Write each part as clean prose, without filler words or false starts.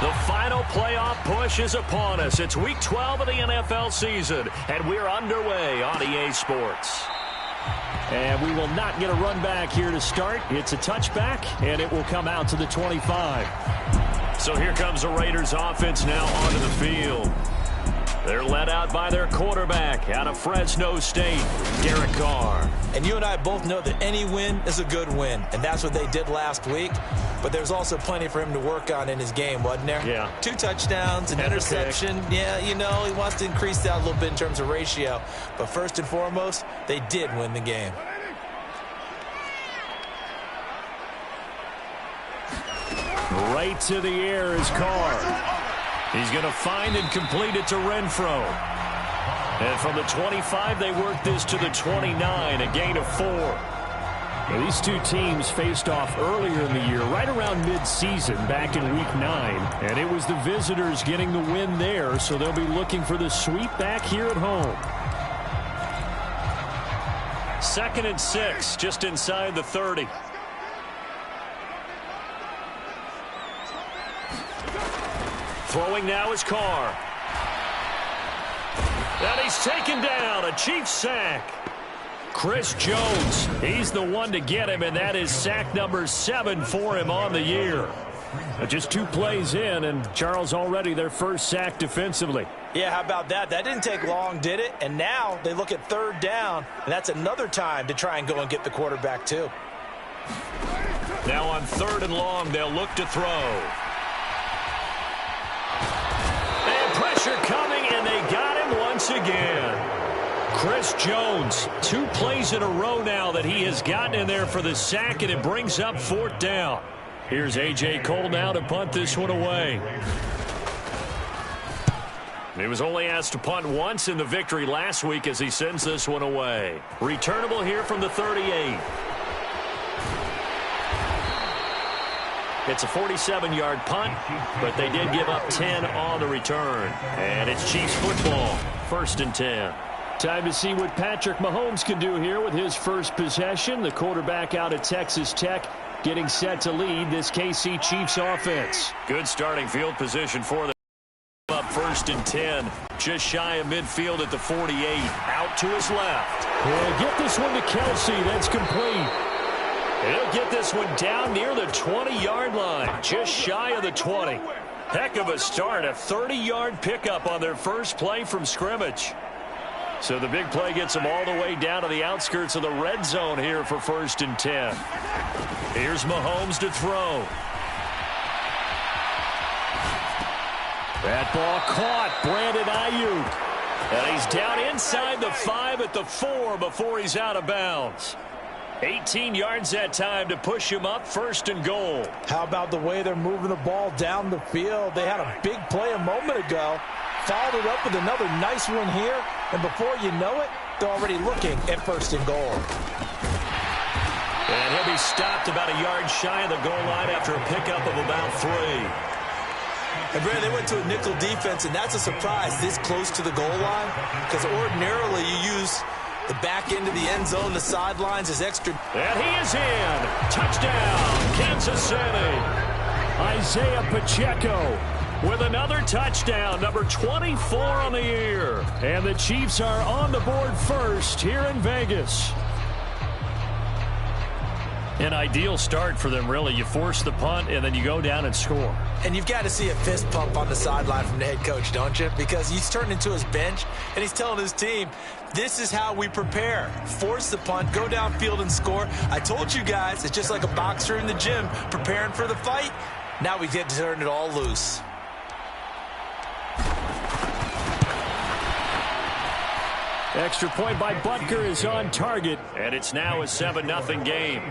The final playoff push is upon us. It's Week 12 of the NFL season, and we're underway on EA Sports. And we will not get a run back here to start. It's a touchback, and it will come out to the 25. So here comes the Raiders offense now onto the field. They're led out by their quarterback out of Fresno State, Derek Carr. And you and I both know that any win is a good win, and that's what they did last week. But there's also plenty for him to work on in his game, wasn't there? Yeah. 2 touchdowns, an interception. Yeah, you know, he wants to increase that a little bit in terms of ratio. But first and foremost, they did win the game. Right to the air is Carr. He's going to find and complete it to Renfro. And from the 25, they work this to the 29, a gain of 4. Now, these two teams faced off earlier in the year, right around mid-season, back in Week 9. And it was the visitors getting the win there, so they'll be looking for the sweep back here at home. 2nd and 6, just inside the 30. Throwing now is Carr. And he's taken down, a Chiefs sack. Chris Jones, he's the one to get him, and that is sack number 7 for him on the year. Just 2 plays in, and Charles already their first sack defensively. Yeah, how about that? That didn't take long, did it? And now they look at 3rd down, and that's another time to try and go and get the quarterback too. Now on 3rd and long, they'll look to throw. And pressure coming, and they got him once again. Chris Jones, 2 plays in a row now that he has gotten in there for the sack, and it brings up 4th down. Here's A.J. Cole now to punt this one away. He was only asked to punt once in the victory last week as he sends this one away. Returnable here from the 38. It's a 47-yard punt, but they did give up 10 on the return. And it's Chiefs football, 1st and 10. Time to see what Patrick Mahomes can do here with his first possession. The quarterback out of Texas Tech getting set to lead this KC Chiefs offense. Good starting field position for them. Up 1st and 10, just shy of midfield at the 48. Out to his left. Well, get this one to Kelsey. That's complete. He'll get this one down near the 20-yard line, just shy of the 20. Heck of a start, a 30-yard pickup on their first play from scrimmage. So the big play gets them all the way down to the outskirts of the red zone here for 1st and 10. Here's Mahomes to throw. That ball caught. Brandon Ayuk. And he's down inside the 5 at the 4 before he's out of bounds. 18 yards that time to push him up 1st and goal. How about the way they're moving the ball down the field? They had a big play a moment ago. Followed it up with another nice one here. And before you know it, they're already looking at 1st and goal. And he'll be stopped about a yard shy of the goal line after a pickup of about 3. And Brad, they went to a nickel defense, and that's a surprise this close to the goal line. Because ordinarily you use the back end of the end zone, the sidelines is extra. And he is in. Touchdown, Kansas City. Isaiah Pacheco with another touchdown, number 24 on the year. And the Chiefs are on the board first here in Vegas. An ideal start for them, really. You force the punt, and then you go down and score. And you've got to see a fist pump on the sideline from the head coach, don't you? Because he's turned into his bench, and he's telling his team, this is how we prepare. Force the punt, go downfield and score. I told you guys, it's just like a boxer in the gym preparing for the fight. Now we get to turn it all loose. Extra point by Butker is on target. And it's now a 7-0 game.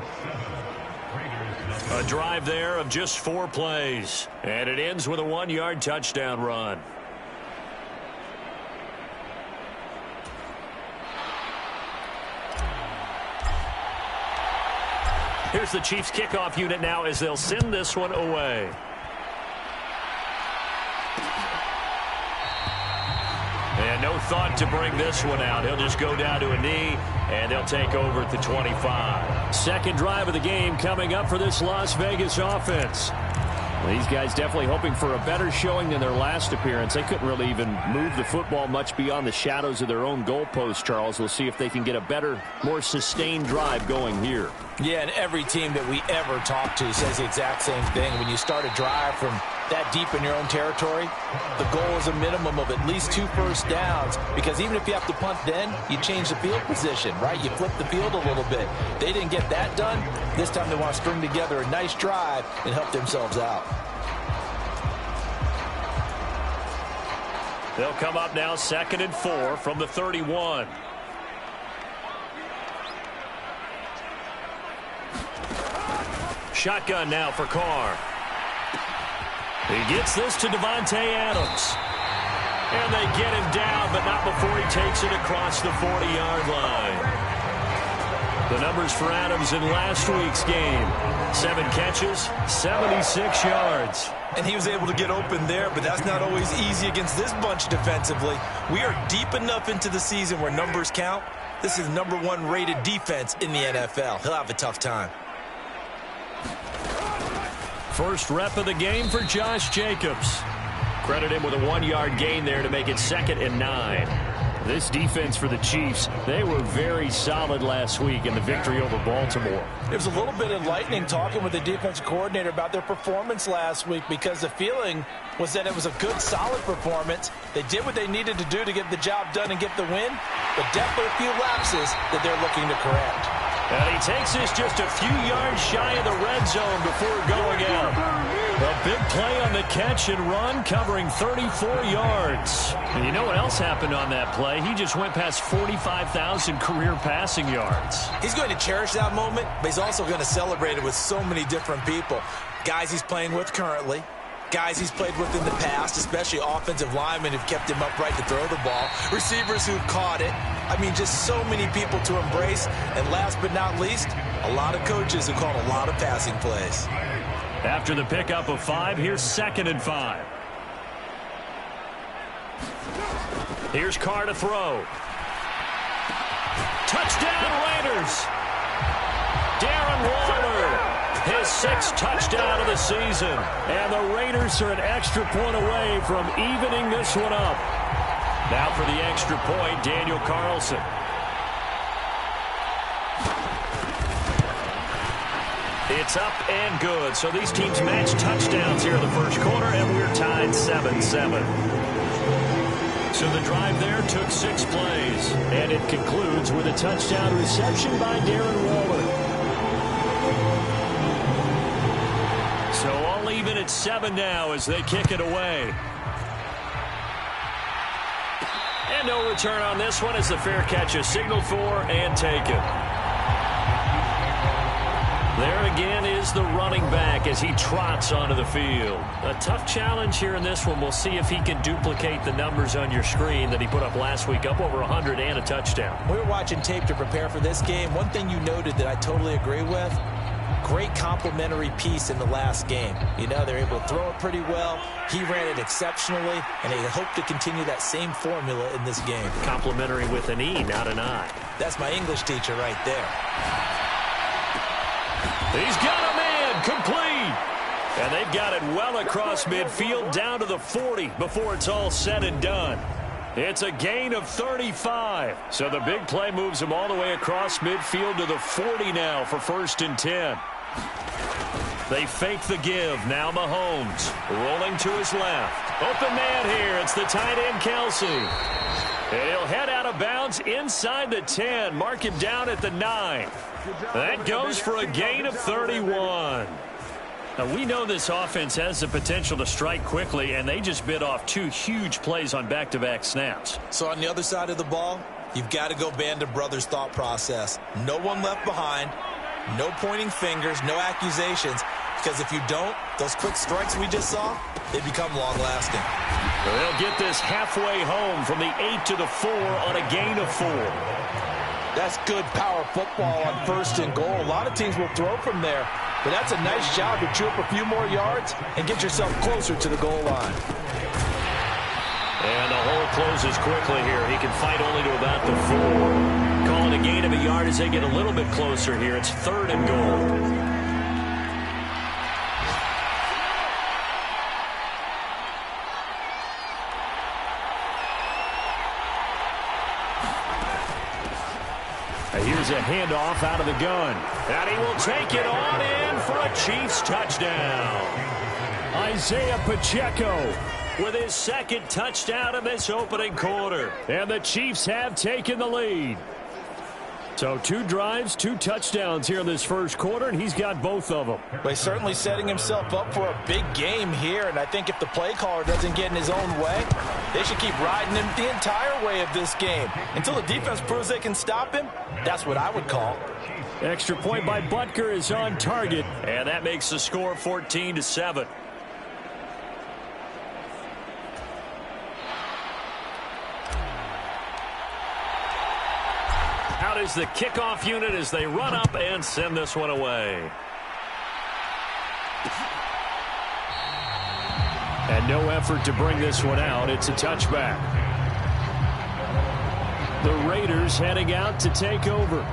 A drive there of just 4 plays. And it ends with a 1-yard touchdown run. Here's the Chiefs kickoff unit now as they'll send this one away. And no thought to bring this one out. He'll just go down to a knee, and they'll take over at the 25. Second drive of the game coming up for this Las Vegas offense. These guys definitely hoping for a better showing than their last appearance. They couldn't really even move the football much beyond the shadows of their own goalpost, Charles. We'll see if they can get a better, more sustained drive going here. Yeah, and every team that we ever talk to says the exact same thing. When you start a drive from that deep in your own territory, the goal is a minimum of at least 2 first downs, because even if you have to punt then, you change the field position, right? You flip the field a little bit. They didn't get that done. This time they want to string together a nice drive and help themselves out. They'll come up now 2nd and 4 from the 31. Shotgun now for Carr. He gets this to Devontae Adams. And they get him down, but not before he takes it across the 40-yard line. The numbers for Adams in last week's game: 7 catches, 76 yards. And he was able to get open there, but that's not always easy against this bunch defensively. We are deep enough into the season where numbers count. This is #1 rated defense in the NFL. He'll have a tough time. First rep of the game for Josh Jacobs. Credit him with a 1-yard gain there to make it 2nd and 9. This defense for the Chiefs, they were very solid last week in the victory over Baltimore. It was a little bit enlightening talking with the defensive coordinator about their performance last week, because the feeling was that it was a good, solid performance. They did what they needed to do to get the job done and get the win, but definitely a few lapses that they're looking to correct. And he takes this just a few yards shy of the red zone before going out. A big play on the catch and run, covering 34 yards. And you know what else happened on that play? He just went past 45,000 career passing yards. He's going to cherish that moment, but he's also going to celebrate it with so many different people. Guys he's playing with currently, guys he's played with in the past, especially offensive linemen who've kept him upright to throw the ball, receivers who've caught it. I mean, just so many people to embrace. And last but not least, a lot of coaches who called a lot of passing plays. After the pickup of 5, here's 2nd and 5. Here's Carr to throw. Touchdown Raiders! Darren Waller, his 6th touchdown of the season. And the Raiders are an extra point away from evening this one up. Now for the extra point, Daniel Carlson. It's up and good. So these teams match touchdowns here in the first quarter, and we're tied 7-7. So the drive there took 6 plays, and it concludes with a touchdown reception by Darren Waller. So all even at 7 now as they kick it away. And no return on this one as the fair catch is signaled for and taken. There again is the running back as he trots onto the field. A tough challenge here in this one. We'll see if he can duplicate the numbers on your screen that he put up last week, up over 100 and a touchdown. We were watching tape to prepare for this game. One thing you noted that I totally agree with, great complimentary piece in the last game. You know, they're able to throw it pretty well. He ran it exceptionally, and they hope to continue that same formula in this game. Complimentary with an E, not an I. That's my English teacher right there. He's got a man, complete. And they've got it well across midfield down to the 40 before it's all said and done. It's a gain of 35. So the big play moves him all the way across midfield to the 40 now for 1st and 10. They fake the give. Now Mahomes rolling to his left. Open man here. It's the tight end, Kelsey. And he'll head out of bounds inside the 10. Mark him down at the 9. That goes for a gain of 31. Now, we know this offense has the potential to strike quickly, and they just bit off 2 huge plays on back-to-back snaps. So on the other side of the ball, you've got to go Band of Brothers thought process. No one left behind, no pointing fingers, no accusations, because if you don't, those quick strikes we just saw, they become long-lasting. They'll get this halfway home from the 8 to the 4 on a gain of 4. That's good power football on 1st and goal. A lot of teams will throw from there, but that's a nice job to chew up a few more yards and get yourself closer to the goal line. And the hole closes quickly here. He can fight only to about the 4. Calling a gain of a yard as they get a little bit closer here. It's 3rd and goal. Here's a handoff out of the gun. And he will take it on in for a Chiefs touchdown. Isaiah Pacheco with his second touchdown in this opening quarter. And the Chiefs have taken the lead. So 2 drives, 2 touchdowns here in this first quarter, and he's got both of them. Well, he's certainly setting himself up for a big game here, and I think if the play caller doesn't get in his own way, they should keep riding him the entire way of this game. Until the defense proves they can stop him, that's what I would call. Extra point by Butker is on target. And that makes the score 14-7. Out is the kickoff unit as they run up and send this one away. And no effort to bring this one out. It's a touchback. The Raiders heading out to take over.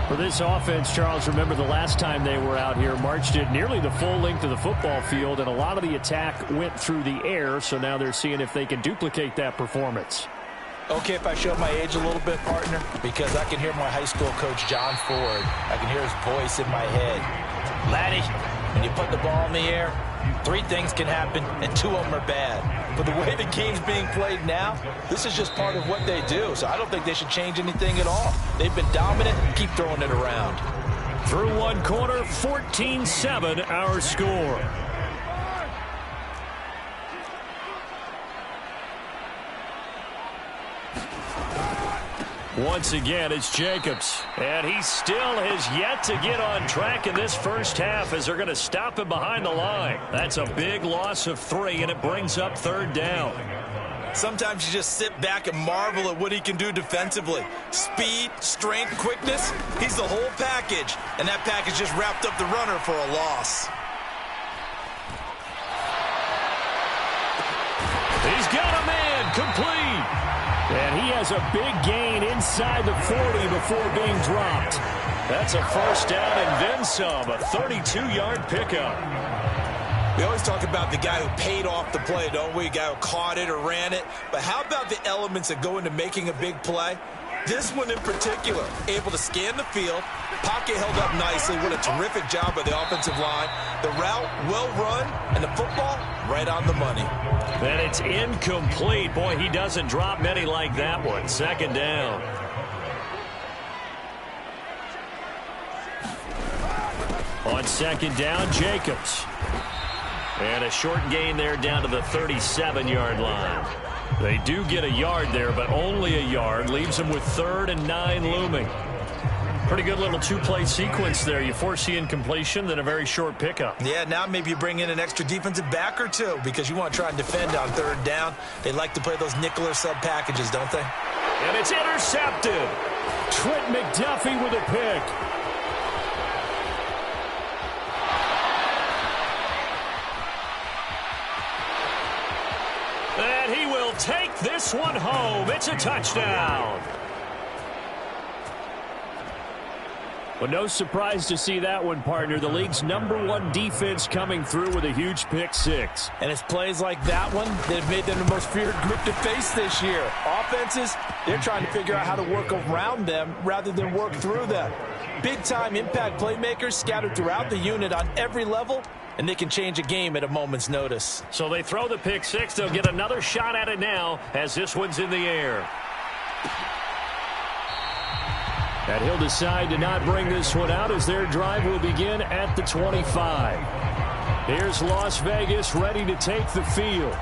For this offense, Charles, remember the last time they were out here, marched it nearly the full length of the football field, and a lot of the attack went through the air, so now they're seeing if they can duplicate that performance. Okay, if I show my age a little bit, partner, because I can hear my high school coach, John Ford. I can hear his voice in my head. Laddie, when you put the ball in the air, 3 things can happen, and 2 of them are bad. But the way the game's being played now, this is just part of what they do. So I don't think they should change anything at all. They've been dominant. Keep throwing it around. Through one quarter, 14-7 our score. Once again, it's Jacobs. And he still has yet to get on track in this first half as they're going to stop him behind the line. That's a big loss of 3, and it brings up 3rd down. Sometimes you just sit back and marvel at what he can do defensively. Speed, strength, quickness, he's the whole package. And that package just wrapped up the runner for a loss. He's got a man complete. And he has a big gain inside the 40 before being dropped. That's a first down and then some, a 32-yard pickup. We always talk about the guy who paid off the play, don't we? The guy who caught it or ran it. But how about the elements that go into making a big play? This one in particular, able to scan the field, pocket held up nicely. What a terrific job by the offensive line. The route, well run, and the football, right on the money. And it's incomplete. Boy, he doesn't drop many like that one. 2nd down. On 2nd down, Jacobs. And a short gain there down to the 37-yard line. They do get a yard there, but only a yard. Leaves them with 3rd and 9 looming. Pretty good little 2-play sequence there. You force the incompletion, then a very short pickup. Yeah, now maybe you bring in an extra defensive back or 2 because you want to try and defend on 3rd down. They like to play those nickel or sub packages, don't they? And it's intercepted. Trent McDuffie with a pick. And he will take this one home. It's a touchdown. Well, no surprise to see that one, partner. The league's #1 defense coming through with a huge pick-6. And it's plays like that one that have made them the most feared group to face this year. Offenses, they're trying to figure out how to work around them rather than work through them. Big-time impact playmakers scattered throughout the unit on every level, and they can change a game at a moment's notice. So they throw the pick-6. They'll get another shot at it now as this one's in the air. And he'll decide to not bring this one out as their drive will begin at the 25. Here's Las Vegas ready to take the field.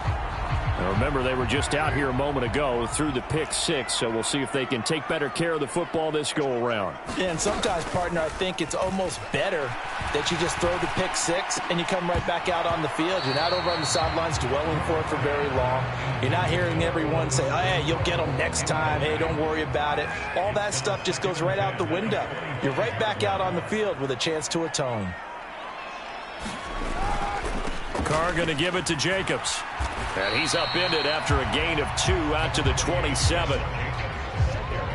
Now remember, they were just out here a moment ago through the pick-6, so we'll see if they can take better care of the football this go-around. Yeah, and sometimes, partner, I think it's almost better that you just throw the pick-6 and you come right back out on the field. You're not over on the sidelines dwelling for it for very long. You're not hearing everyone say, oh, hey, you'll get them next time. Hey, don't worry about it. All that stuff just goes right out the window. You're right back out on the field with a chance to atone. Carr going to give it to Jacobs. And he's upended after a gain of 2 out to the 27.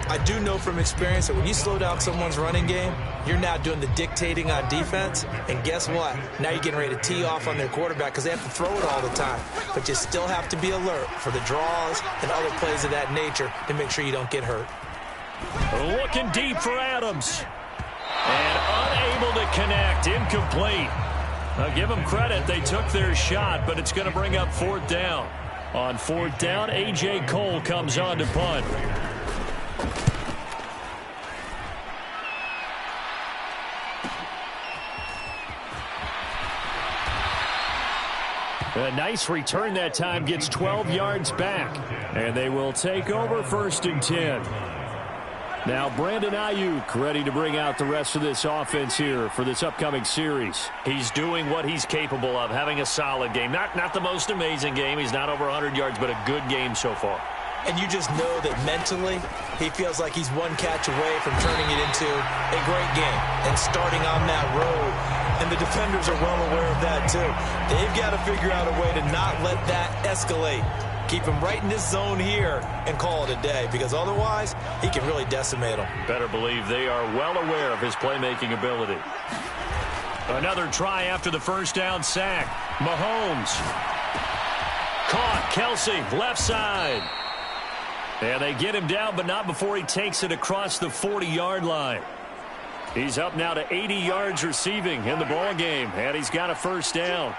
I do know from experience that when you slow down someone's running game, you're now doing the dictating on defense. And guess what? Now you're getting ready to tee off on their quarterback because they have to throw it all the time. But you still have to be alert for the draws and other plays of that nature to make sure you don't get hurt. Looking deep for Adams. And unable to connect. Incomplete. I'll give them credit. They took their shot, but it's going to bring up fourth down. On fourth down, A.J. Cole comes on to punt. A nice return that time, gets 12 yards back. And they will take over 1st and 10. Now Brandon Ayuk ready to bring out the rest of this offense here for this upcoming series. He's doing what he's capable of, having a solid game. Not the most amazing game. He's not over 100 yards, but a good game so far. And you just know that mentally he feels like he's one catch away from turning it into a great game and starting on that road. And the defenders are well aware of that too. They've got to figure out a way to not let that escalate. Keep him right in this zone here and call it a day, because otherwise he can really decimate them. Better believe they are well aware of his playmaking ability. Another try after the first down sack. Mahomes. Caught. Kelsey, left side. And they get him down, but not before he takes it across the 40-yard line. He's up now to 80 yards receiving in the ball game, and he's got a first down.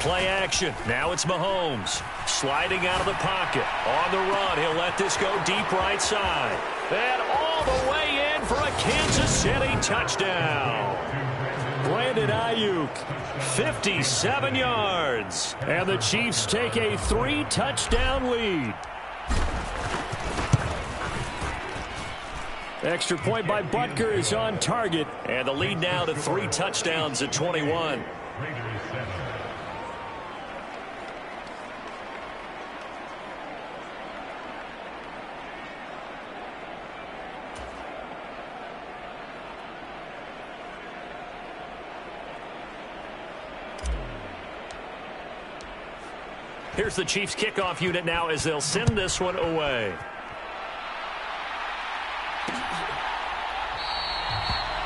Play action. Now it's Mahomes. Sliding out of the pocket. On the run. He'll let this go deep right side. And all the way in for a Kansas City touchdown. Brandon Ayuk, 57 yards. And the Chiefs take a 3-touchdown lead. Extra point by Butker is on target. And the lead now to 3 touchdowns at 21. Here's the Chiefs kickoff unit now as they'll send this one away.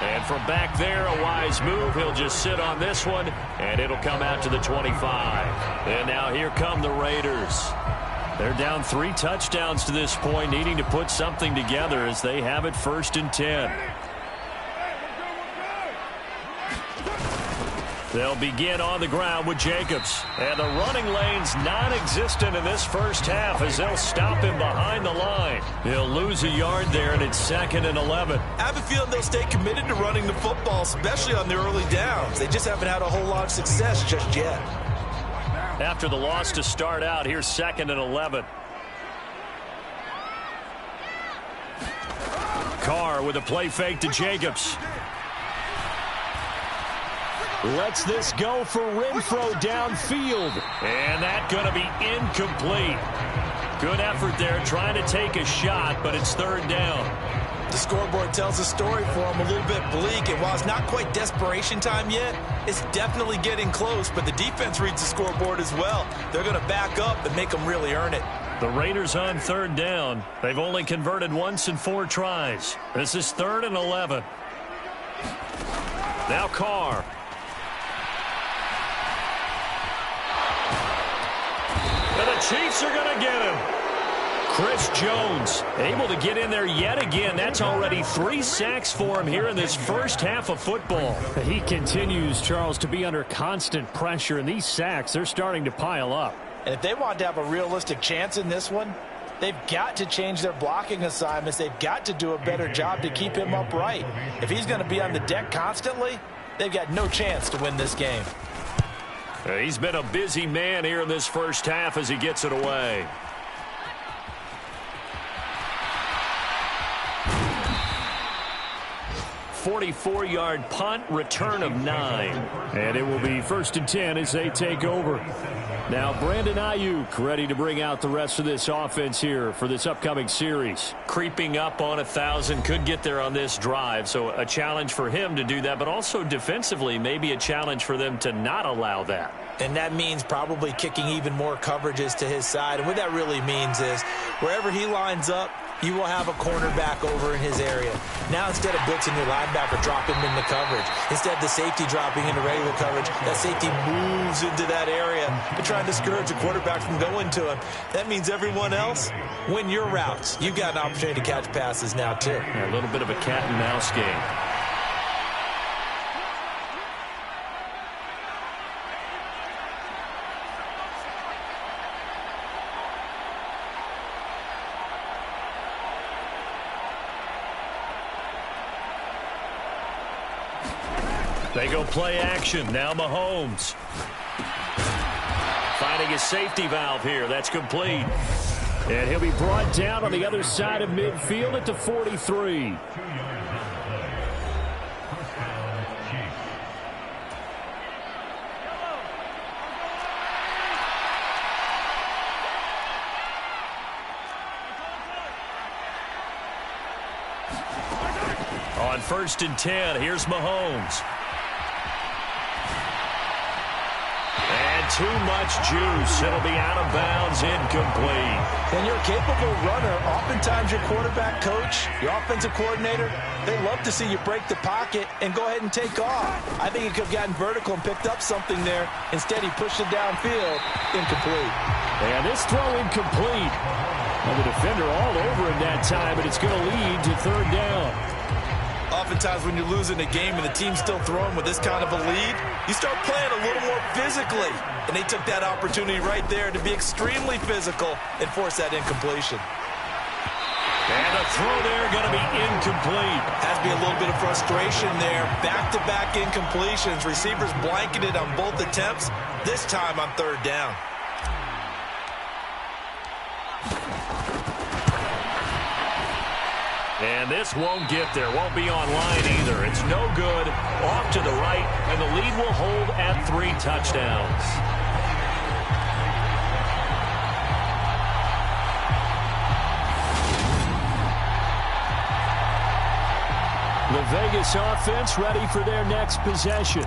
And from back there, a wise move. He'll just sit on this one, and it'll come out to the 25. And now here come the Raiders. They're down 3 touchdowns to this point, needing to put something together as they have it 1st and 10. They'll begin on the ground with Jacobs. And the running lane's non-existent in this first half as they'll stop him behind the line. He'll lose a yard there, and it's 2nd and 11. I have a feeling they'll stay committed to running the football, especially on their early downs. They just haven't had a whole lot of success just yet. After the loss to start out, here's 2nd and 11. Carr with a play fake to Jacobs. Lets this go for Renfro downfield. And that's going to be incomplete. Good effort there trying to take a shot, but it's 3rd down. The scoreboard tells a story for him, a little bit bleak. And while it's not quite desperation time yet, it's definitely getting close. But the defense reads the scoreboard as well. They're going to back up and make them really earn it. The Raiders on 3rd down. They've only converted once in 4 tries. This is 3rd and 11. Now Carr. And the Chiefs are going to get him. Chris Jones able to get in there yet again. That's already 3 sacks for him here in this first half of football. He continues, Charles, to be under constant pressure, and these sacks, they're starting to pile up. And if they want to have a realistic chance in this one, they've got to change their blocking assignments. They've got to do a better job to keep him upright. If he's going to be on the deck constantly, they've got no chance to win this game. He's been a busy man here in this first half as he gets it away. "44-yard punt, return of 9. And it will be 1st and 10 as they take over. Now Brandon Ayuk ready to bring out the rest of this offense here for this upcoming series. Creeping up on 1,000, could get there on this drive. So a challenge for him to do that, but also defensively maybe a challenge for them to not allow that. And that means probably kicking even more coverages to his side. And what that really means is wherever he lines up, you will have a cornerback over in his area. Now, instead of blitzing your linebacker, drop him into coverage. Instead of the safety dropping into regular coverage, that safety moves into that area to try and discourage the quarterback from going to him. That means everyone else, win your routes. You've got an opportunity to catch passes now, too. A little bit of a cat and mouse game. They go play action. Now Mahomes. Finding a safety valve here. That's complete. And he'll be brought down on the other side of midfield at the 43. On 1st and 10, here's Mahomes. And too much juice. It'll be out of bounds, incomplete. When you're a capable runner, oftentimes your quarterback coach, your offensive coordinator, they love to see you break the pocket and go ahead and take off. I think he could have gotten vertical and picked up something there. Instead, he pushed it downfield, incomplete. And this throw incomplete. Well, the defender all over him that time, but it's going to lead to 3rd down. Oftentimes when you're losing a game and the team's still throwing with this kind of a lead, you start playing a little more physically. And they took that opportunity right there to be extremely physical and force that incompletion. And a throw there going to be incomplete. Has to be a little bit of frustration there. Back-to-back incompletions. Receivers blanketed on both attempts. This time on 3rd down. And this won't get there. Won't be online either. It's no good. Off to the right, and the lead will hold at 3 touchdowns. The Vegas offense ready for their next possession.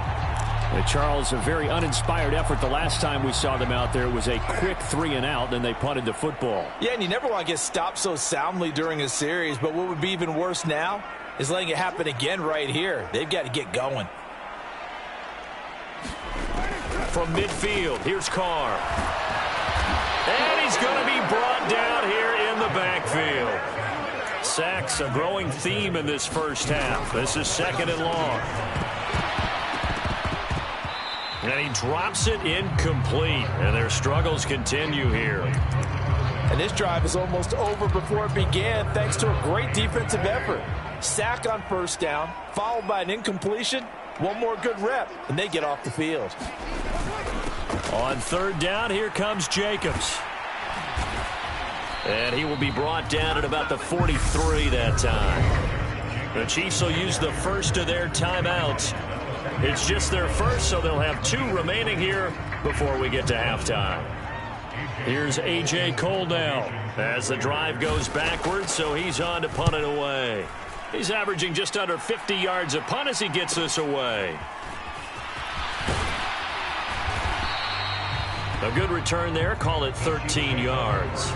Charles, a very uninspired effort the last time we saw them out there. It was a quick 3-and-out, then they punted the football. Yeah, and you never want to get stopped so soundly during a series, but what would be even worse now is letting it happen again right here. They've got to get going. From midfield, here's Carr. And he's going to be brought down here in the backfield. Sacks, a growing theme in this first half. This is 2nd and long. And he drops it incomplete. And their struggles continue here. And this drive is almost over before it began thanks to a great defensive effort. Sack on 1st down, followed by an incompletion. One more good rep, and they get off the field. On 3rd down, here comes Jacobs. And he will be brought down at about the 43 that time. The Chiefs will use the first of their timeouts. It's just their first, so they'll have 2 remaining here before we get to halftime. Here's A.J. Cole now as the drive goes backwards, so he's on to punt it away. He's averaging just under 50 yards a punt as he gets this away. A good return there. Call it 13 yards.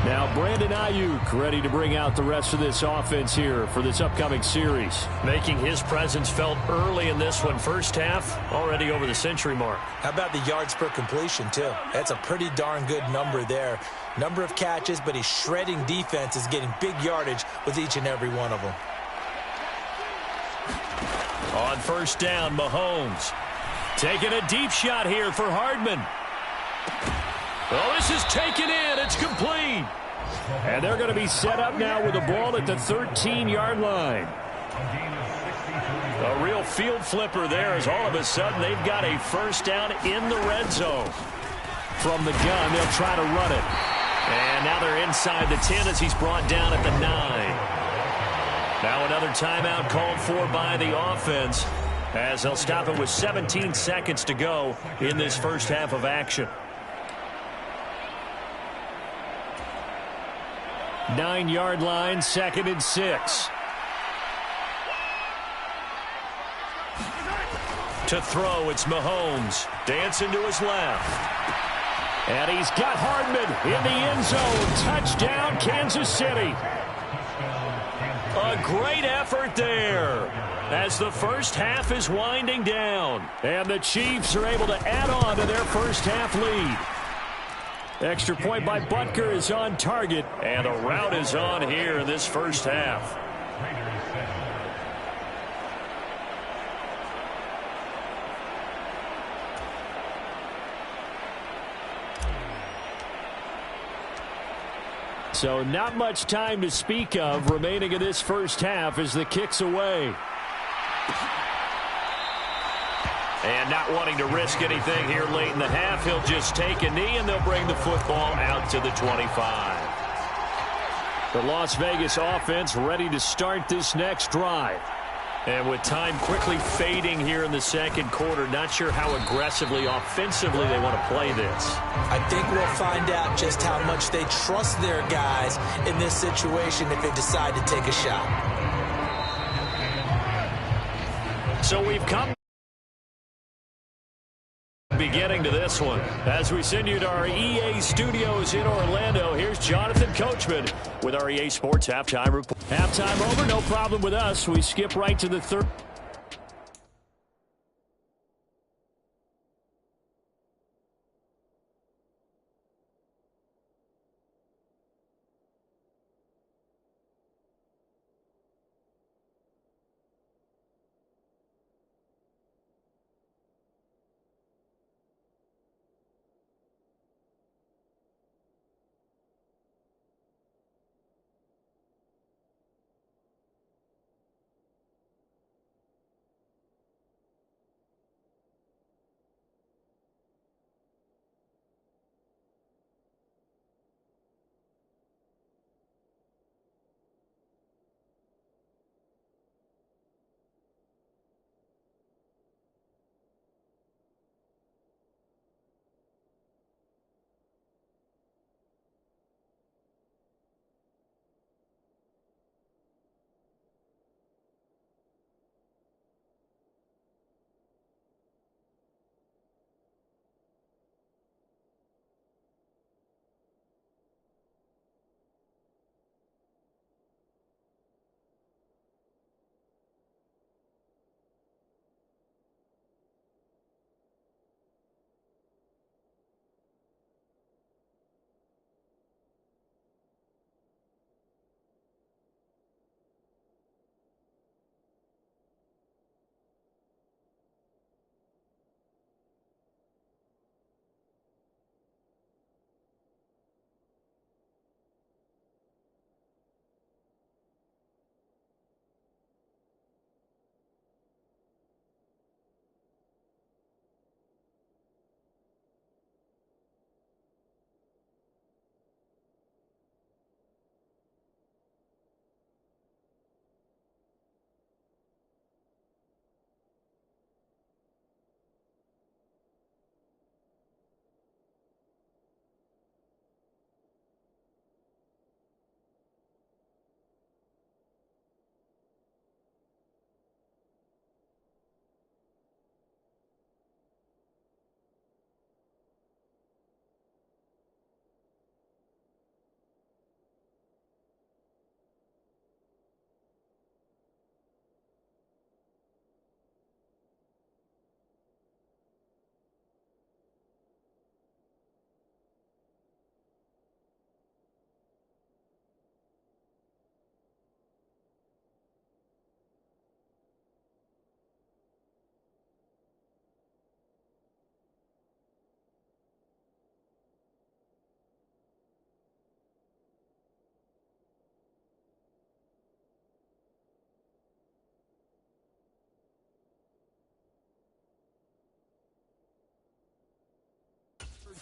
Now Brandon Ayuk ready to bring out the rest of this offense here for this upcoming series. Making his presence felt early in this one. First half, already over the century mark. How about the yards per completion, too? That's a pretty darn good number there. Number of catches, but he's shredding defenses, getting big yardage with each and every one of them. On 1st down, Mahomes. Taking a deep shot here for Hardman. Oh, this is taken in. It's complete. And they're going to be set up now with the ball at the 13-yard line. A real field flipper there as all of a sudden they've got a first down in the red zone. From the gun, they'll try to run it. And now they're inside the 10 as he's brought down at the 9. Now another timeout called for by the offense as they'll stop it with 17 seconds to go in this first half of action. 9-yard line, 2nd and 6. To throw, it's Mahomes. Dancing to his left. And he's got Hardman in the end zone. Touchdown, Kansas City. A great effort there as the first half is winding down. And the Chiefs are able to add on to their first half lead. Extra point by Butker is on target. And the route is on here in this first half. So not much time to speak of remaining in this first half as the kick's away. And not wanting to risk anything here late in the half, he'll just take a knee and they'll bring the football out to the 25. The Las Vegas offense ready to start this next drive. And with time quickly fading here in the second quarter, not sure how aggressively, offensively they want to play this. I think we'll find out just how much they trust their guys in this situation if they decide to take a shot. So we've come beginning to this one. As we send you to our EA studios in Orlando, here's Jonathan Coachman with our EA Sports Halftime Report. Halftime over, no problem with us. We skip right to the third.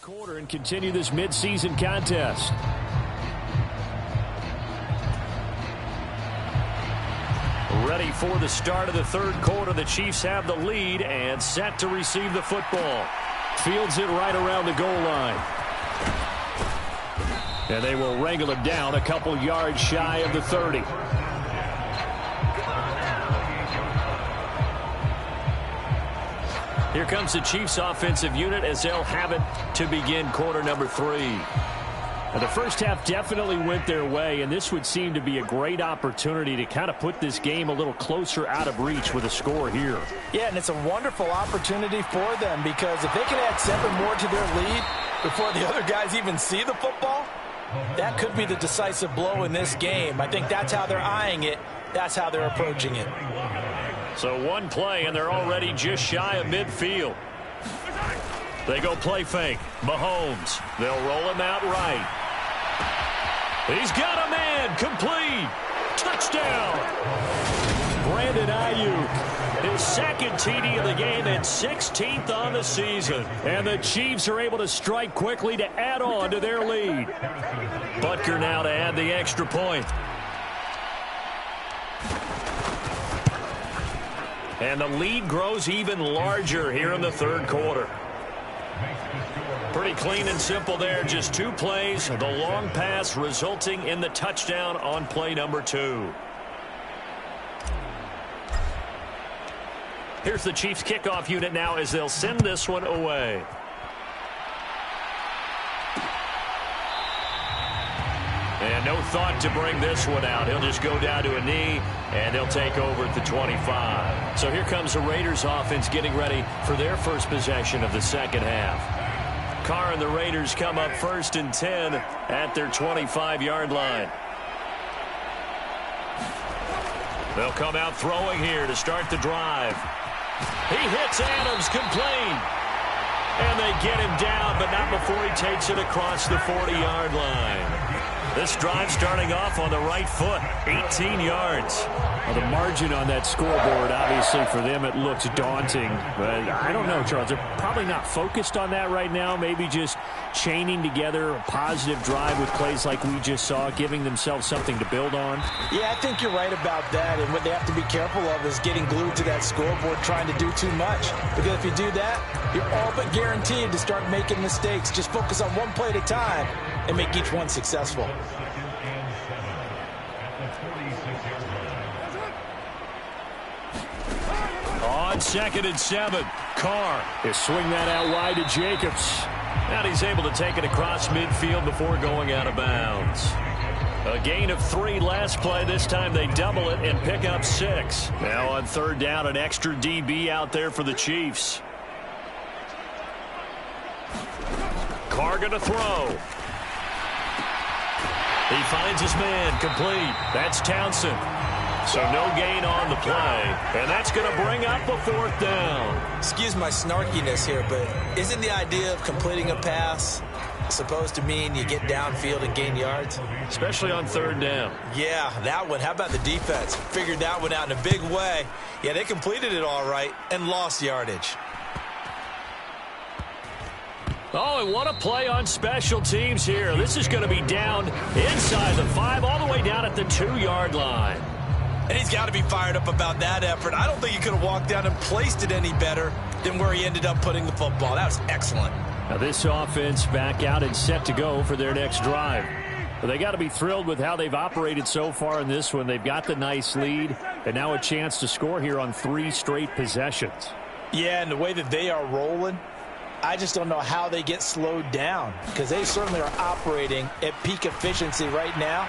Quarter and continue this midseason contest. Ready for the start of the third quarter. The Chiefs have the lead and set to receive the football. Fields it right around the goal line. And they will wrangle it down a couple yards shy of the 30. Here comes the Chiefs offensive unit as they'll have it to begin quarter number 3. Now, the first half definitely went their way, and this would seem to be a great opportunity to kind of put this game a little closer out of reach with a score here. Yeah, and it's a wonderful opportunity for them because if they can add 7 more to their lead before the other guys even see the football, that could be the decisive blow in this game. I think that's how they're eyeing it. That's how they're approaching it. So one play, and they're already just shy of midfield. They go play fake. Mahomes. They'll roll him out right. He's got a man. Complete. Touchdown. Brandon Ayuk. His second TD of the game and 16th on the season. And the Chiefs are able to strike quickly to add on to their lead. Butker now to add the extra point. And the lead grows even larger here in the third quarter. Pretty clean and simple there. Just 2 plays. The long pass resulting in the touchdown on play number 2. Here's the Chiefs kickoff unit now as they'll send this one away. And no thought to bring this one out. He'll just go down to a knee, and they'll take over at the 25. So here comes the Raiders offense getting ready for their first possession of the second half. Carr and the Raiders come up 1st and 10 at their 25-yard line. They'll come out throwing here to start the drive. He hits Adams complete. And they get him down, but not before he takes it across the 40-yard line. This drive starting off on the right foot, 18 yards. Well, the margin on that scoreboard, obviously, for them, it looks daunting. But I don't know, Charles. They're probably not focused on that right now. Maybe just chaining together a positive drive with plays like we just saw, giving themselves something to build on. Yeah, I think you're right about that. And what they have to be careful of is getting glued to that scoreboard trying to do too much. Because if you do that, you're all but guaranteed to start making mistakes. Just focus on one play at a time and make each one successful. On 2nd and 7, Carr. They swing that out wide to Jacobs. And he's able to take it across midfield before going out of bounds. A gain of 3 last play. This time they double it and pick up 6. Now on 3rd down, an extra DB out there for the Chiefs. Carr going to throw. He finds his man complete. That's Townsend. So no gain on the play. And that's going to bring up a 4th down. Excuse my snarkiness here, but isn't the idea of completing a pass supposed to mean you get downfield and gain yards? Especially on 3rd down. Yeah, that one. How about the defense? Figured that one out in a big way. Yeah, they completed it all right and lost yardage. Oh, and what a play on special teams here. This is going to be down inside the 5, all the way down at the 2-yard line. And he's got to be fired up about that effort. I don't think he could have walked down and placed it any better than where he ended up putting the football. That was excellent. Now this offense back out and set to go for their next drive. But they got to be thrilled with how they've operated so far in this one. They've got the nice lead, and now a chance to score here on 3 straight possessions. Yeah, and the way that they are rolling, I just don't know how they get slowed down because they certainly are operating at peak efficiency right now.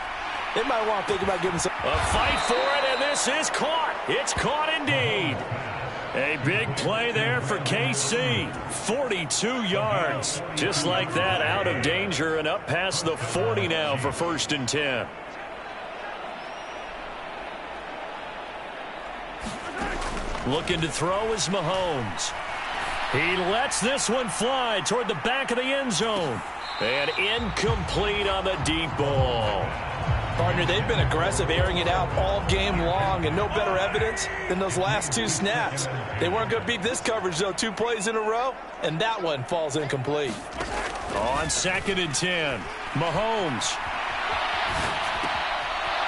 They might want to think about giving some... A fight for it, and this is caught. It's caught indeed. A big play there for KC. 42 yards. Just like that, out of danger and up past the 40 now for 1st and 10. Looking to throw is Mahomes. He lets this one fly toward the back of the end zone. And incomplete on the deep ball. Partner, they've been aggressive, airing it out all game long, and no better evidence than those last 2 snaps. They weren't going to beat this coverage, though, 2 plays in a row, and that one falls incomplete. On 2nd and 10, Mahomes.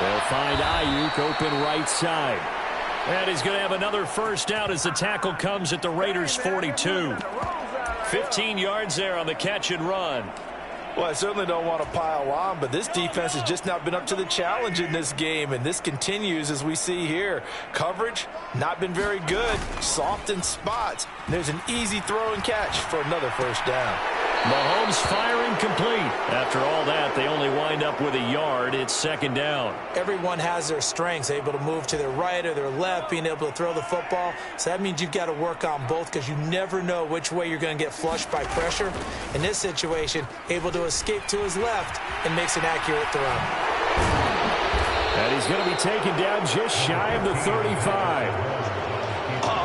They'll find Ayuk open right side. And he's going to have another 1st down as the tackle comes at the Raiders' 42. 15 yards there on the catch and run. Well, I certainly don't want to pile on, but this defense has just not been up to the challenge in this game, and this continues as we see here. Coverage, not been very good, soft in spots. And there's an easy throw and catch for another first down. Mahomes firing complete. After all that, they only wind up with a yard. It's second down. Everyone has their strengths, able to move to their right or their left, being able to throw the football. So that means you've got to work on both because you never know which way you're going to get flushed by pressure. In this situation, able to escape to his left and makes an accurate throw. And he's going to be taken down just shy of the 35.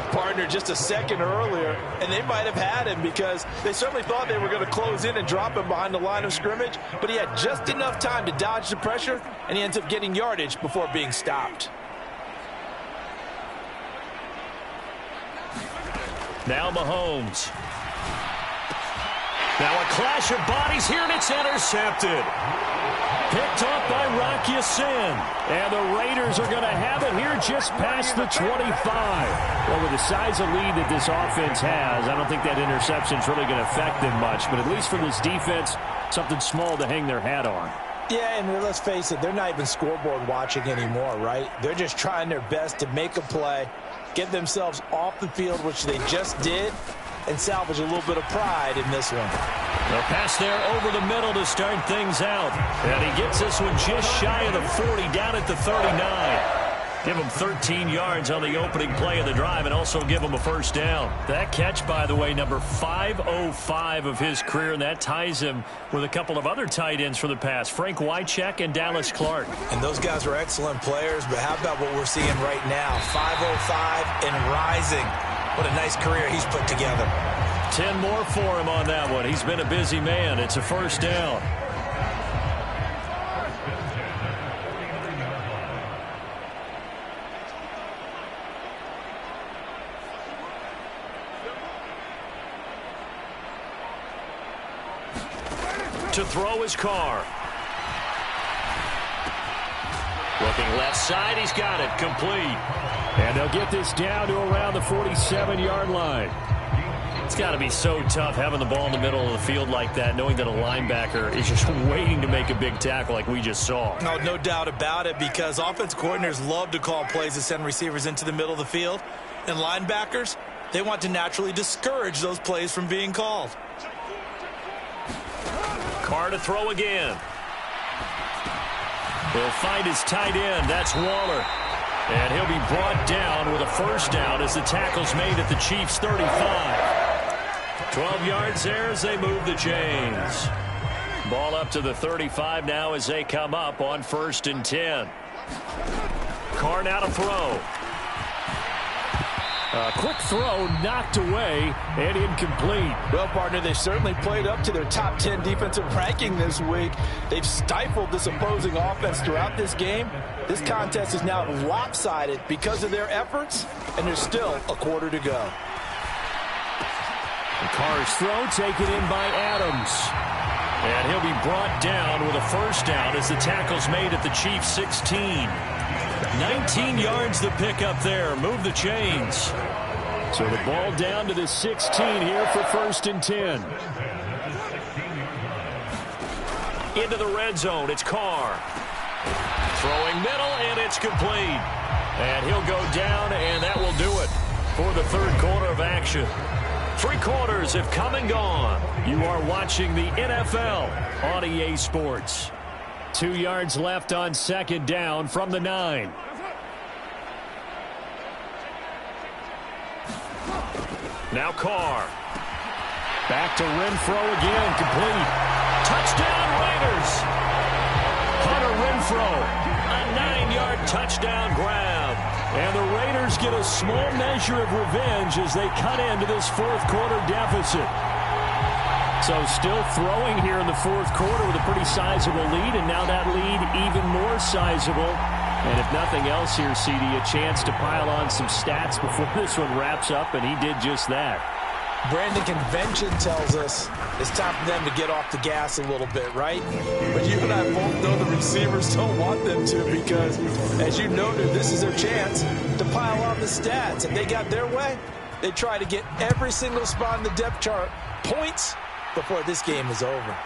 Partner just a second earlier, and they might have had him because they certainly thought they were going to close in and drop him behind the line of scrimmage, but he had just enough time to dodge the pressure, and he ends up getting yardage before being stopped. Now Mahomes. Now a clash of bodies here, and it's intercepted. Picked off by Rock Ya-Sin. And the Raiders are going to have it here just past the 25. Well, with the size of lead that this offense has, I don't think that interception is really going to affect them much. But at least for this defense, something small to hang their hat on. Yeah, and let's face it, they're not even scoreboard watching anymore, right? They're just trying their best to make a play, get themselves off the field, which they just did, and salvage a little bit of pride in this one. The pass there over the middle to start things out. And he gets this one just shy of the 40, down at the 39. Give him 13 yards on the opening play of the drive and also give him a first down. That catch, by the way, number 505 of his career, and that ties him with a couple of other tight ends for the pass, Frank Wycheck and Dallas Clark. And those guys are excellent players, but how about what we're seeing right now? 505 and rising. What a nice career he's put together. 10 more for him on that one. He's been a busy man. It's a first down. To throw his car. Looking left side, he's got it, complete. And they'll get this down to around the 47-yard line. It's got to be so tough having the ball in the middle of the field like that, knowing that a linebacker is just waiting to make a big tackle like we just saw. No doubt about it, because offense coordinators love to call plays to send receivers into the middle of the field. And linebackers, they want to naturally discourage those plays from being called. Carr to throw again. He'll find his tight end. That's Waller. And he'll be brought down with a first down as the tackle's made at the Chiefs' 35. 12 yards there as they move the chains. Ball up to the 35 now as they come up on 1st and 10. Carr now to throw. A quick throw knocked away and incomplete. Well, partner, they certainly played up to their top 10 defensive ranking this week. They've stifled this opposing offense throughout this game. This contest is now lopsided because of their efforts, and there's still a quarter to go. The Carr's throw taken in by Adams. And he'll be brought down with a first down as the tackle's made at the Chiefs' 16. 19 yards the pick up there. Move the chains. So the ball down to the 16 here for 1st and 10. Into the red zone. It's Carr. Throwing middle, and it's complete. And he'll go down, and that will do it for the 3rd quarter of action. 3 quarters have come and gone. You are watching the NFL on EA Sports. 2 yards left on 2nd down from the 9. Now Carr. Back to Renfro again, complete. Touchdown Raiders. Hunter Renfro, a 9-yard touchdown grab. And the Raiders get a small measure of revenge as they cut into this 4th quarter deficit. So still throwing here in the 4th quarter with a pretty sizable lead, and now that lead even more sizable. And if nothing else here, CD, a chance to pile on some stats before this one wraps up, and he did just that. Brandon, convention tells us it's time for them to get off the gas a little bit, right? But you and I both know the receivers don't want them to, because, as you noted, this is their chance to pile on the stats. If they got their way, they try to get every single spot in the depth chart points before this game is over.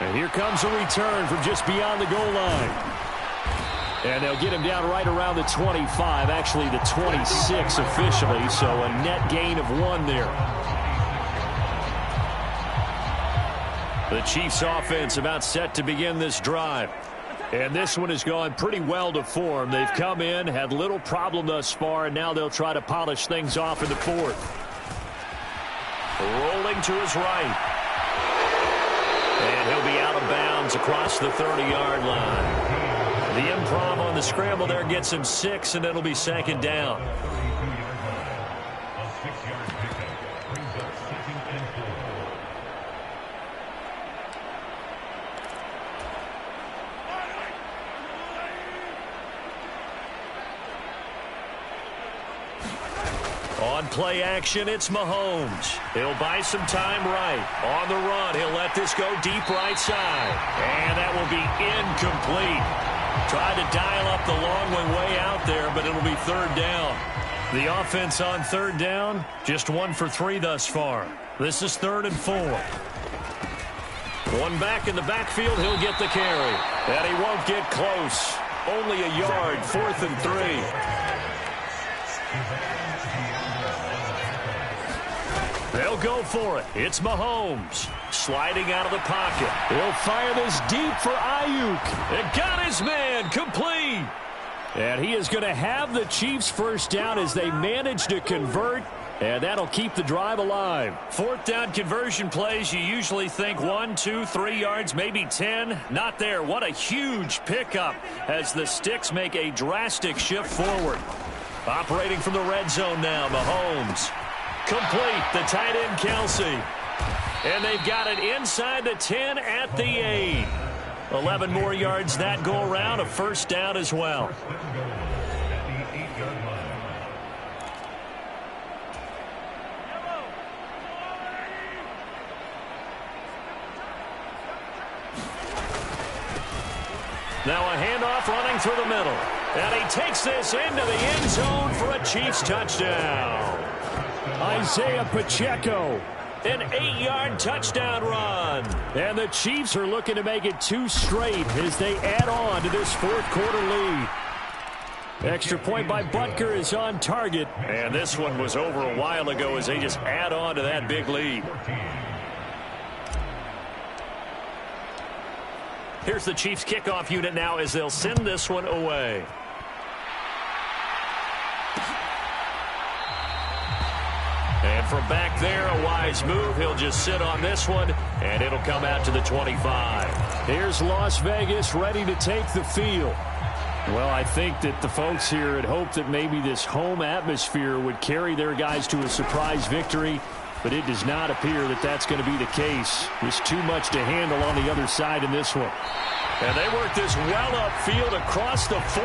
And here comes a return from just beyond the goal line. And they'll get him down right around the 25, actually the 26 officially, so a net gain of 1 there. The Chiefs offense about set to begin this drive. And this one has gone pretty well to form. They've come in, had little problem thus far, and now they'll try to polish things off in the fourth. Rolling to his right. And he'll be out of bounds across the 30-yard line. The improv on the scramble there gets him 6, and it'll be 2nd down. On play action, it's Mahomes. He'll buy some time right. On the run, he'll let this go deep right side. And that will be incomplete. Tried to dial up the long way out there, but it'll be 3rd down. The offense on 3rd down, just 1 for 3 thus far. This is 3rd and 4. One back in the backfield, he'll get the carry. And he won't get close. Only a yard, 4th and 3. They'll go for it. It's Mahomes. Sliding out of the pocket. He'll fire this deep for Ayuk. It got his man. Complete. And he is going to have the Chiefs first down as they manage to convert. And that'll keep the drive alive. 4th down conversion plays, you usually think 1, 2, 3 yards, maybe 10. Not there. What a huge pickup as the sticks make a drastic shift forward. Operating from the red zone now, Mahomes. Complete, the tight end, Kelsey. And they've got it inside the 10 at the 8. 11 more yards that go around, a 1st down as well. Now a handoff running through the middle. And he takes this into the end zone for a Chiefs touchdown. Isaiah Pacheco, an 8-yard touchdown run. And the Chiefs are looking to make it 2 straight as they add on to this 4th quarter lead. Extra point by Butker is on target. And this one was over a while ago as they just add on to that big lead. Here's the Chiefs kickoff unit now as they'll send this one away. And from back there, a wise move. He'll just sit on this one, and it'll come out to the 25. Here's Las Vegas ready to take the field. Well, I think that the folks here had hoped that maybe this home atmosphere would carry their guys to a surprise victory, but it does not appear that that's going to be the case. There's too much to handle on the other side in this one. And they work this well upfield across the 45.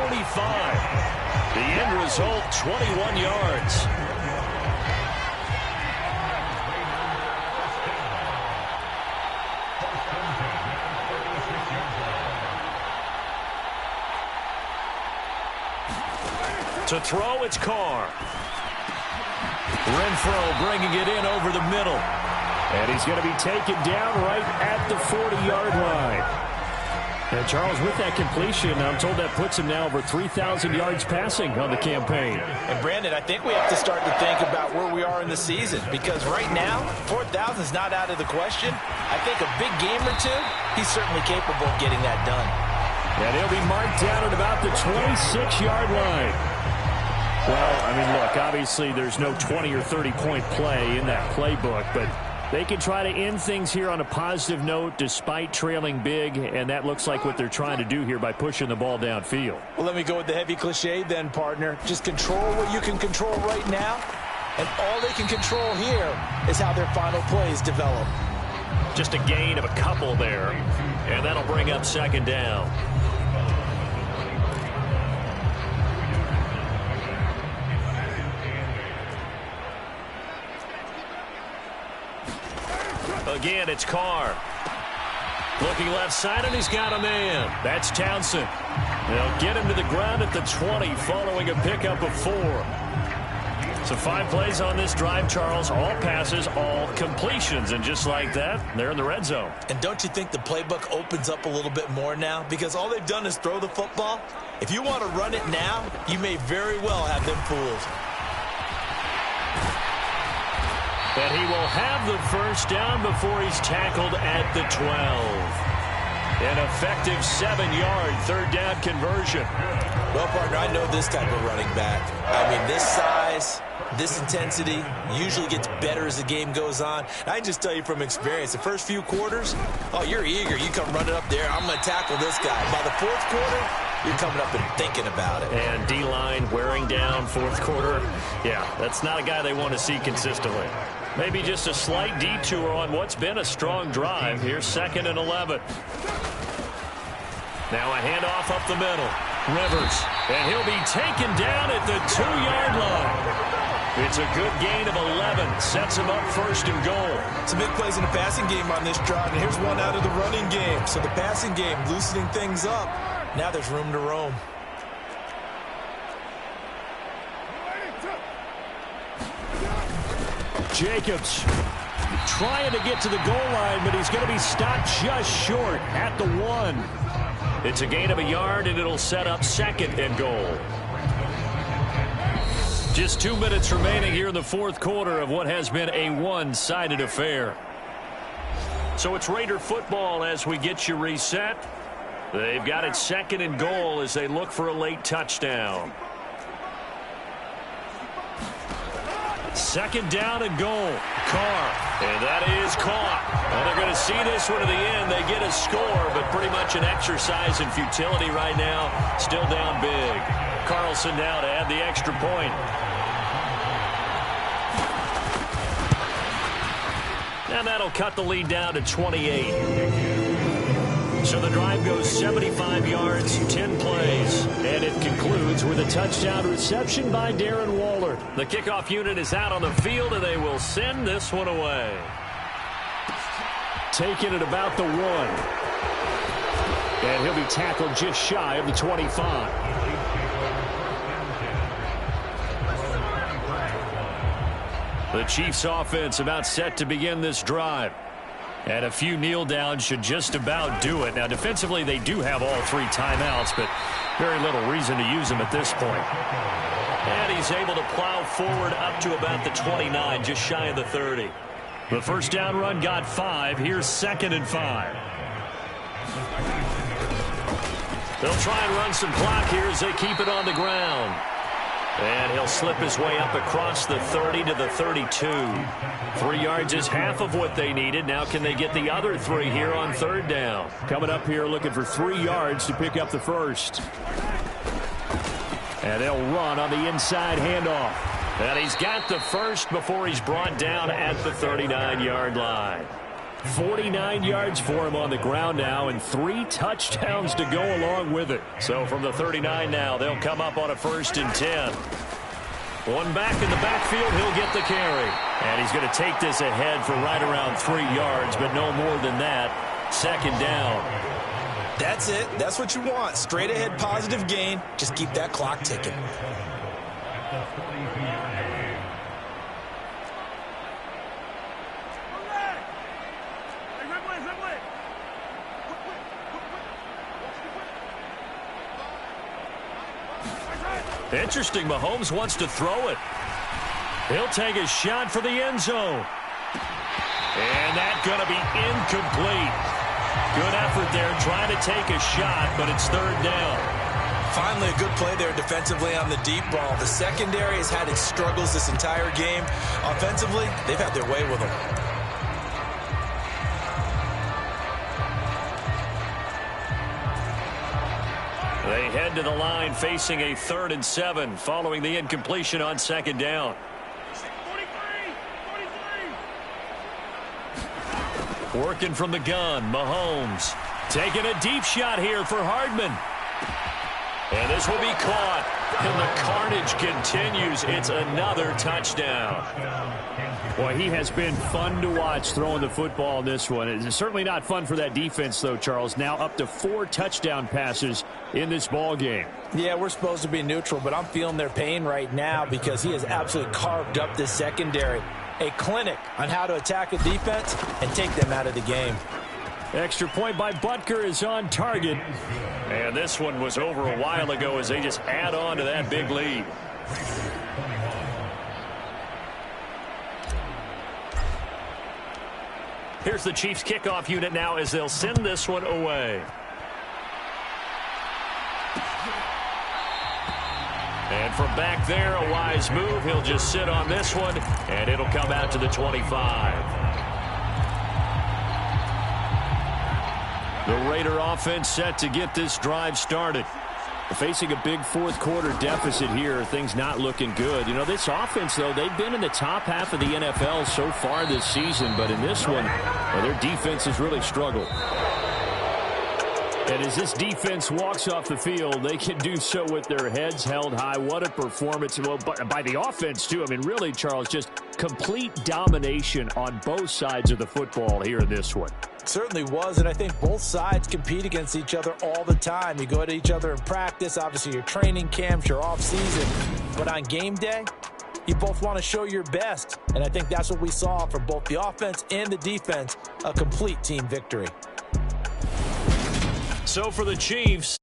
The end result, 21 yards. To throw, it's Carr. Renfro bringing it in over the middle. And he's going to be taken down right at the 40-yard line. And Charles, with that completion, I'm told that puts him now over 3,000 yards passing on the campaign. And Brandon, I think we have to start to think about where we are in the season, because right now, 4,000 is not out of the question. I think a big game or two, he's certainly capable of getting that done. And he'll be marked down at about the 26-yard line. Well, I mean, look, obviously there's no 20 or 30-point play in that playbook, but they can try to end things here on a positive note despite trailing big, and that looks like what they're trying to do here by pushing the ball downfield. Well, let me go with the heavy cliche then, partner. Just control what you can control right now, and all they can control here is how their final plays develop. Just a gain of a couple there, and that'll bring up 2nd down. Again, it's Carr. Looking left side, and he's got a man. That's Townsend. They'll get him to the ground at the 20 following a pickup of 4. So 5 plays on this drive, Charles. All passes, all completions. And just like that, they're in the red zone. And don't you think the playbook opens up a little bit more now? Because all they've done is throw the football. If you want to run it now, you may very well have them fooled. And he will have the first down before he's tackled at the 12. An effective 7-yard third down conversion. Well, partner, I know this type of running back. I mean, this size, this intensity usually gets better as the game goes on. And I can just tell you from experience, the first few quarters, oh, you're eager. You come running up there, I'm going to tackle this guy. By the fourth quarter, you're coming up and thinking about it. And D-line wearing down fourth quarter. Yeah, that's not a guy they want to see consistently. Maybe just a slight detour on what's been a strong drive. Here's 2nd and 11. Now a handoff up the middle. Rivers. And he'll be taken down at the 2-yard line. It's a good gain of 11. Sets him up 1st and goal. Some big plays in the passing game on this drive, and here's one out of the running game. So the passing game loosening things up. Now there's room to roam. Jacobs trying to get to the goal line, but he's going to be stopped just short at the 1. It's a gain of 1 yard, and it'll set up 2nd and goal. Just 2 minutes remaining here in the fourth quarter of what has been a one-sided affair. So it's Raider football as we get you reset. They've got it 2nd and goal as they look for a late touchdown. 2nd down and goal. Carr. And that is caught. And they're going to see this one to the end. They get a score, but pretty much an exercise in futility right now. Still down big. Carlson now to add the extra point. And that'll cut the lead down to 28. So the drive goes 75 yards, 10 plays, and it concludes with a touchdown reception by Darren Waller. The kickoff unit is out on the field, and they will send this one away. Taking it about the 1. And he'll be tackled just shy of the 25. The Chiefs offense about set to begin this drive. And a few kneel downs should just about do it. Now, defensively, they do have all 3 timeouts, but very little reason to use them at this point. And he's able to plow forward up to about the 29, just shy of the 30. The first down run got 5. Here's 2nd and 5. They'll try and run some clock here as they keep it on the ground. And he'll slip his way up across the 30 to the 32. 3 yards is half of what they needed. Now can they get the other 3 here on 3rd down? Coming up here looking for 3 yards to pick up the first. And they'll run on the inside handoff. And he's got the first before he's brought down at the 39-yard line. 49 yards for him on the ground now, and 3 touchdowns to go along with it. So from the 39 now, they'll come up on a 1st and 10. One back in the backfield, he'll get the carry. And he's going to take this ahead for right around 3 yards, but no more than that. 2nd down. That's it. That's what you want. Straight ahead positive gain. Just keep that clock ticking. Interesting, Mahomes wants to throw it. He'll take a shot for the end zone. And that's going to be incomplete. Good effort there trying to take a shot, but it's 3rd down. Finally, a good play there defensively on the deep ball. The secondary has had its struggles this entire game. Offensively, they've had their way with them. They head to the line facing a 3rd and 7 following the incompletion on 2nd down. 43. Working from the gun, Mahomes taking a deep shot here for Hardman. And this will be caught. And the carnage continues. It's another touchdown. Boy, he has been fun to watch throwing the football in this one. It's certainly not fun for that defense, though, Charles. Now up to 4 touchdown passes in this ball game. Yeah, we're supposed to be neutral, but I'm feeling their pain right now because he has absolutely carved up this secondary. A clinic on how to attack a defense and take them out of the game. Extra point by Butker is on target. And this one was over a while ago as they just add on to that big lead. Here's the Chiefs kickoff unit now as they'll send this one away. And from back there, a wise move. He'll just sit on this one, and it'll come out to the 25. The Raider offense set to get this drive started. Facing a big fourth quarter deficit here, things not looking good. You know, this offense, though, they've been in the top half of the NFL so far this season, but in this one, well, their defense has really struggled. And as this defense walks off the field, they can do so with their heads held high. What a performance by the offense, too. I mean, really, Charles, just complete domination on both sides of the football here in this one. Certainly was, and I think both sides compete against each other all the time. You go at each other in practice, obviously your training camps, your off-season, but on game day, you both want to show your best, and I think that's what we saw from both the offense and the defense, a complete team victory. So for the Chiefs,